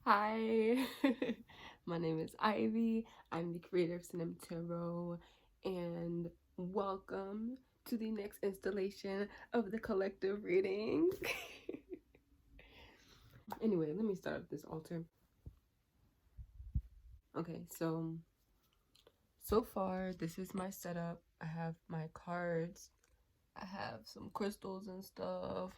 Hi, my name is Ivy. I'm the creator of Senim Tarot, and welcome to the next installation of the collective reading. Anyway, let me start up this altar. Okay, so far this is my setup. I have my cards. I have some crystals and stuff.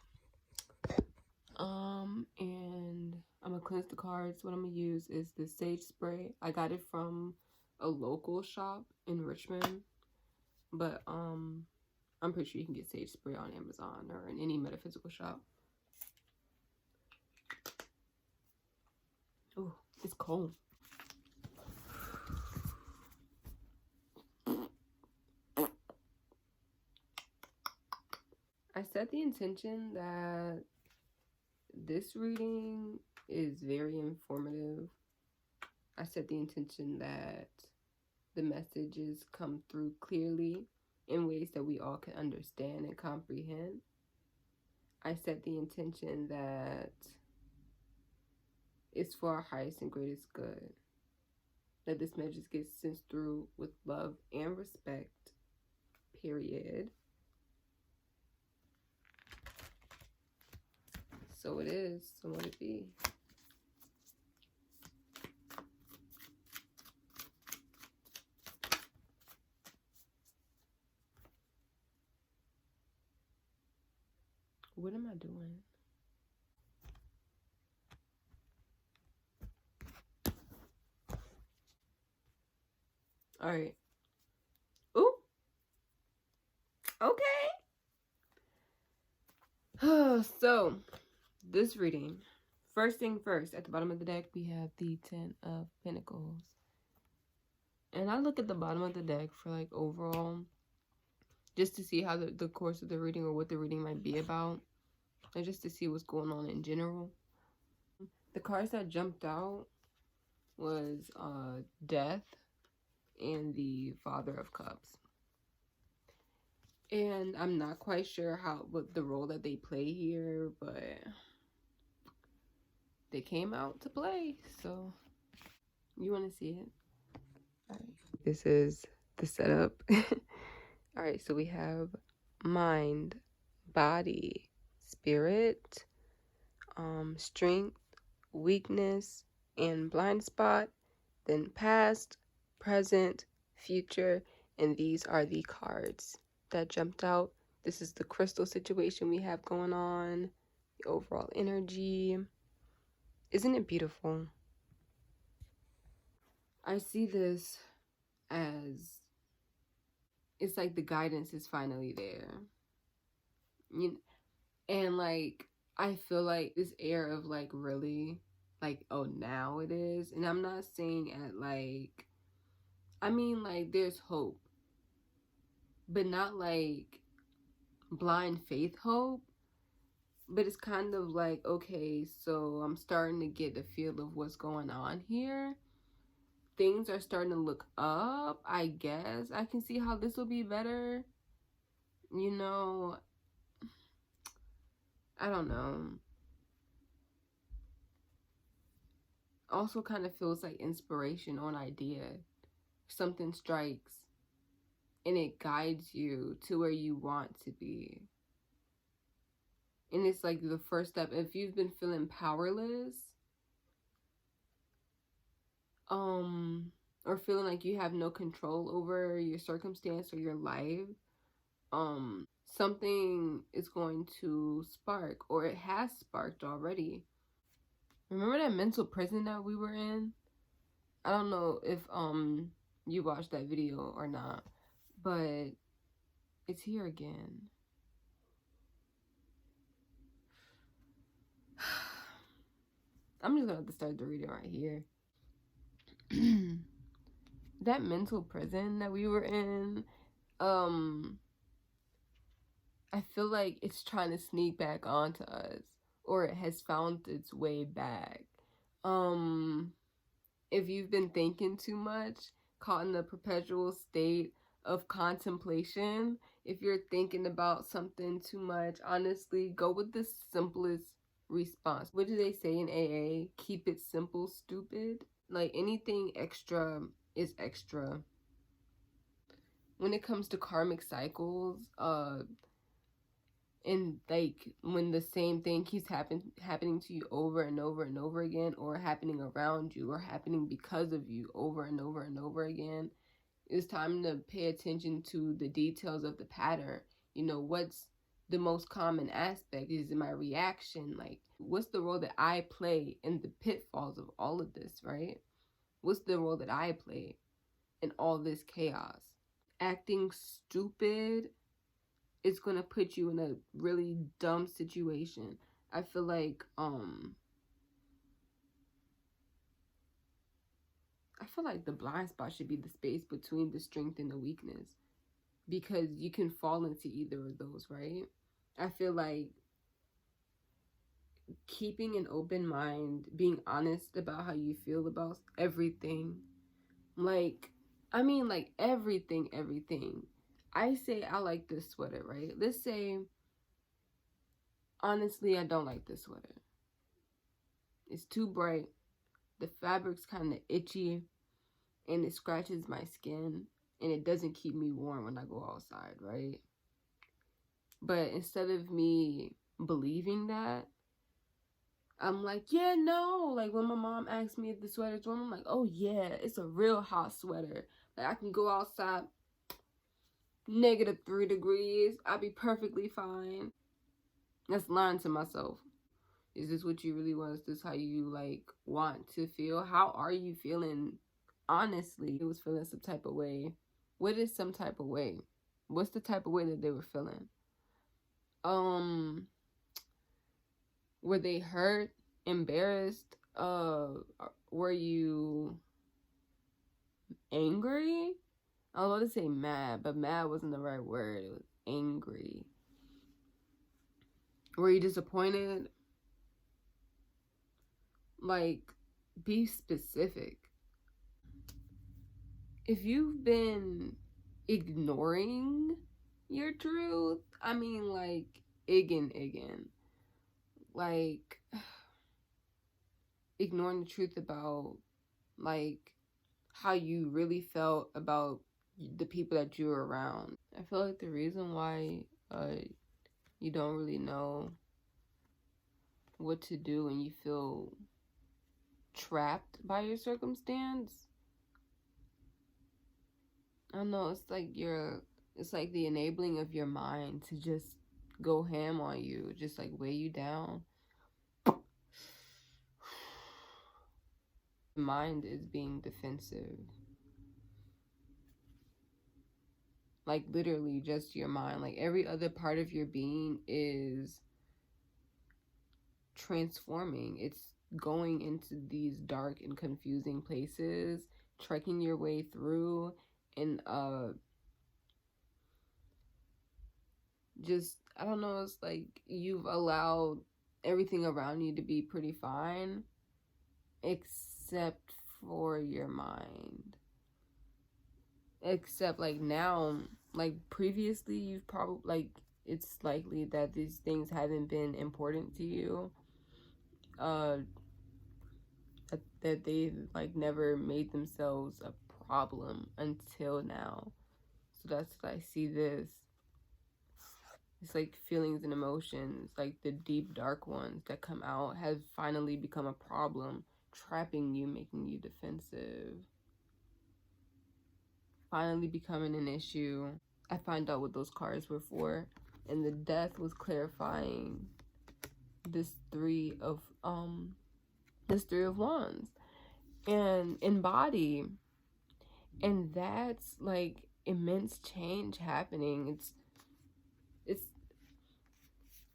And I'm gonna cleanse the cards. What I'm gonna use is the sage spray. I got it from a local shop in Richmond, but I'm pretty sure you can get sage spray on Amazon or in any metaphysical shop. Oh, it's cold. I set the intention that this reading is very informative. I set the intention that the messages come through clearly in ways that we all can understand and comprehend. I set the intention that it's for our highest and greatest good. That this message gets sent through with love and respect, period. So it is, so let it be. What am I doing? All right. Ooh. Okay. So, this reading. First thing first, at the bottom of the deck, we have the Ten of Pentacles. And I look at the bottom of the deck for like overall, just to see how the course of the reading or what the reading might be about. And just to see what's going on in general. The cards that jumped out was Death and the Father of Cups. And I'm not quite sure what the role that they play here, but they came out to play. So you want to see it? All right. This is the setup. All right, so we have mind, body, spirit, strength, weakness, and blind spot, then past, present, future, and these are the cards that jumped out. This is the crystal situation we have going on, the overall energy. Isn't it beautiful? I see this as it's like the guidance is finally there. And like I feel like this air of like really like, oh, now it is. And I'm not saying at like, I mean like there's hope, but not like blind faith hope. But it's kind of like, okay, so I'm starting to get a feel of what's going on here. Things are starting to look up, I guess. I can see how this will be better. You know, I don't know. Also kind of feels like inspiration or an idea. Something strikes and it guides you to where you want to be. And it's like the first step. If you've been feeling powerless, or feeling like you have no control over your circumstance or your life, something is going to spark, or it has sparked already. Remember that mental prison that we were in? I don't know if you watched that video or not, but it's here again. I'm just gonna have to start the reading right here. That mental prison that we were in, I feel like it's trying to sneak back onto us, or it has found its way back. If you've been thinking too much, caught in a perpetual state of contemplation, if you're thinking about something too much, honestly, go with the simplest response. What do they say in AA? Keep it simple, stupid. Like, anything extra is extra. When it comes to karmic cycles, and like when the same thing keeps happening to you over and over and over again, or happening around you, or happening because of you over and over and over again, it's time to pay attention to the details of the pattern. You know, what's the most common aspect? Is it my reaction? Like, what's the role that I play in the pitfalls of all of this, right? What's the role that I play in all this chaos? Acting stupid, it's gonna put you in a really dumb situation. I feel like the blind spot should be the space between the strength and the weakness, because you can fall into either of those, right? I feel like keeping an open mind, being honest about how you feel about everything, like everything. I say I like this sweater, right? Let's say honestly I don't like this sweater. It's too bright, the fabric's kind of itchy, and it scratches my skin, and it doesn't keep me warm when I go outside, right? But instead of me believing that, I'm like, yeah, no. Like, when my mom asked me if the sweater's warm, I'm like, oh yeah, it's a real hot sweater. Like, I can go outside -3 degrees, I'll be perfectly fine. That's lying to myself. Is this what you really want? Is this how you like want to feel? How are you feeling? Honestly, it was feeling some type of way. What is some type of way? What's the type of way that they were feeling? Were they hurt, embarrassed? Were you angry? I was about to say mad, but mad wasn't the right word. It was angry. Were you disappointed? Like, be specific. If you've been ignoring your truth, I mean, like, iggin. Like, ignoring the truth about, like, how you really felt about the people that you were around. I feel like the reason why you don't really know what to do when you feel trapped by your circumstance, I don't know, it's like the enabling of your mind to just go ham on you, just like weigh you down. The mind is being defensive. Like, literally just your mind. Like, every other part of your being is transforming. It's going into these dark and confusing places, trekking your way through, and just, I don't know, it's like you've allowed everything around you to be pretty fine except for your mind. Except, like, now, like, previously you've probably, like, it's likely that these things haven't been important to you, that they like never made themselves a problem until now. So that's what I see this. It's like feelings and emotions, like the deep dark ones that come out, have finally become a problem, trapping you, making you defensive, finally becoming an issue. I find out what those cards were for, and the death was clarifying this three of wands and embody, and that's like immense change happening. It's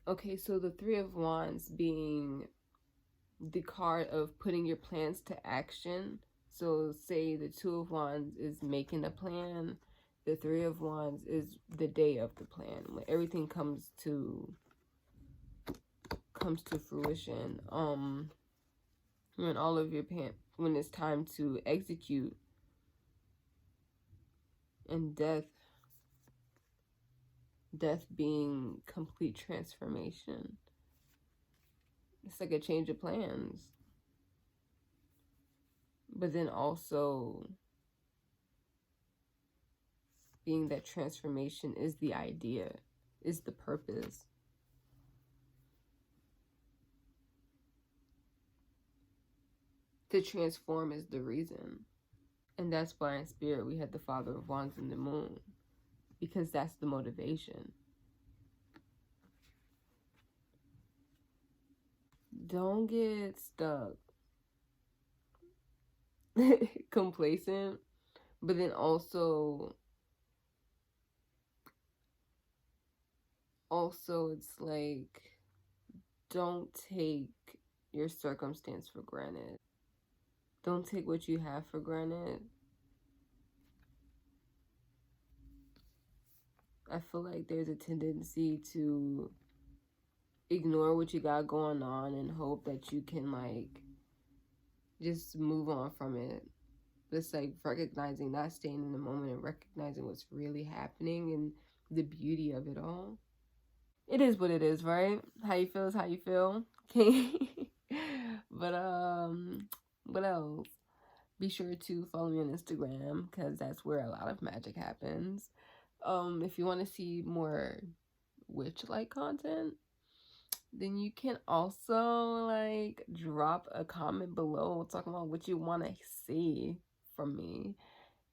okay. So the 3 of Wands being the card of putting your plans to action. So say the 2 of Wands is making a plan, the 3 of Wands is the day of the plan, when everything comes to fruition. When all of your when it's time to execute. And death being complete transformation. It's like a change of plans. But then also being that transformation is the idea, is the purpose. To transform is the reason. And that's why in spirit we had the Father of Wands and the Moon. Because that's the motivation. Don't get stuck. Complacent. But then also it's like, don't take your circumstance for granted. Don't take what you have for granted. I feel like there's a tendency to ignore what you got going on and hope that you can like just move on from it. It's like recognizing, not staying in the moment and recognizing what's really happening and the beauty of it all. It is what it is, right? How you feel is how you feel. Okay. But what else? Be sure to follow me on Instagram because that's where a lot of magic happens. If you want to see more witch-like content, then you can also like drop a comment below talking about what you want to see from me.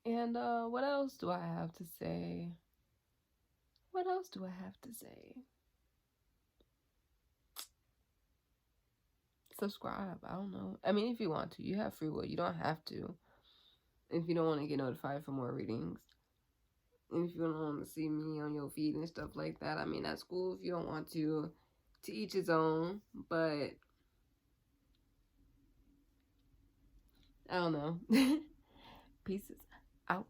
And what else do I have to say? What else do I have to say? Subscribe. I don't know. I mean, if you want to, you have free will. You don't have to. If you don't want to get notified for more readings. And if you don't want to see me on your feed and stuff like that, I mean, that's cool. If you don't want to each his own. But I don't know. Pieces out.